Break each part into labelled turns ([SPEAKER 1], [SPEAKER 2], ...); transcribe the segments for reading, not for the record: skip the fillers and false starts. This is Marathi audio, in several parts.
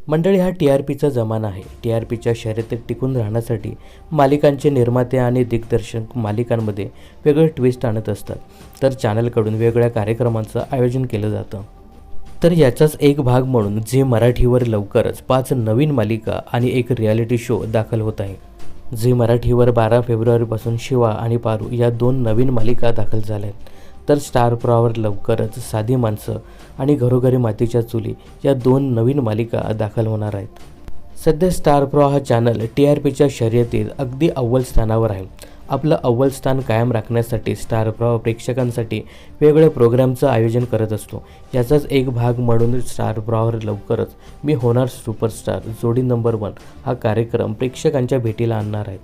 [SPEAKER 1] मंडळी, हा TRPचा जमाना आहे. TRPच्या शर्यतीत टिकून राहण्यासाठी मालिकांचे निर्माते आणि दिग्दर्शक मालिकांमध्ये वेगळे ट्विस्ट आणत असतात. तर चॅनलकडून वेगवेगळ्या कार्यक्रमांचं आयोजन केलं जातं. तर याचाच एक भाग म्हणून झी मराठीवर लवकरच 5 नवीन मालिका आणि एक रियालिटी शो दाखल होत आहे. झी मराठीवर 12 फेब्रुवारीपासून शिवा आणि पारू या 2 नवीन मालिका दाखल झाल्या आहेत. तर स्टार प्रवाहवर लवकरच साधी माणसं आणि घरोघरी मातीच्या चुली या 2 नवीन मालिका दाखल होणार आहेत. सध्या स्टार प्रवाह हा चॅनल TRPच्या शर्यतीत अगदी अव्वल स्थानावर आहे. आपलं अव्वल स्थान कायम राखण्यासाठी स्टार प्रवाह प्रेक्षकांसाठी वेगवेगळ्या प्रोग्रामचं आयोजन करत असतो. याचाच एक भाग म्हणून स्टार प्रवाहवर लवकरच मी होणार सुपरस्टार जोडी नंबर 1 हा कार्यक्रम प्रेक्षकांच्या भेटीला आणणार आहेत.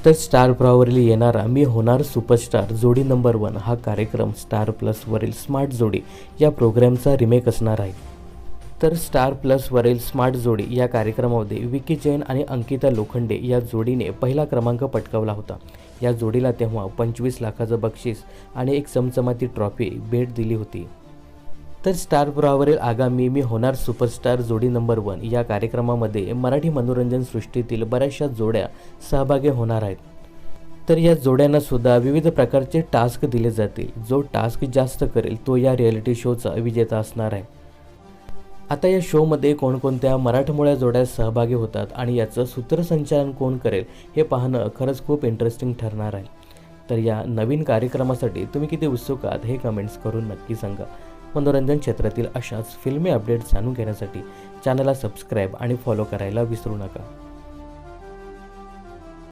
[SPEAKER 1] तर स्टार प्रवाहवरील येणारा मी होणार सुपरस्टार जोडी नंबर 1 हा कार्यक्रम स्टार प्लसवरील स्मार्ट जोडी या प्रोग्रामचा रिमेक असणार आहे. तर स्टार प्लसवरील स्मार्ट जोडी या कार्यक्रमामध्ये विकी जैन आणि अंकिता लोखंडे या जोडीने पहिला क्रमांक पटकावला होता. या जोडीला तेव्हा 25 लाखाचं बक्षीस आणि एक चमचमाती ट्रॉफी भेट दिली होती. तर स्टार प्रवाहावरील आगामी मी होणार सुपरस्टार जोडी नंबर 1 या कार्यक्रमामध्ये मराठी मनोरंजन सृष्टीतील बऱ्याचशा जोड्या सहभागी होणार आहेत. तर या जोड्यांना सुद्धा विविध प्रकारचे टास्क दिले जातील. जो टास्क जास्त करेल तो या रियालिटी शोचा विजेता असणार आहे. आता या शोमध्ये कोणकोणत्या मराठमोळ्या जोड्या सहभागी होतात आणि याचं सूत्रसंचालन कोण करेल हे पाहणं खरंच खूप इंटरेस्टिंग ठरणार आहे. तर या नवीन कार्यक्रमासाठी तुम्ही किती उत्सुक आहात हे कमेंट्स करून नक्की सांगा. मनोरंजन क्षेत्रातील अशाच फिल्मी अपडेट्स जाणून घेण्यासाठी चॅनलला सबस्क्राईब आणि फॉलो करायला विसरू नका.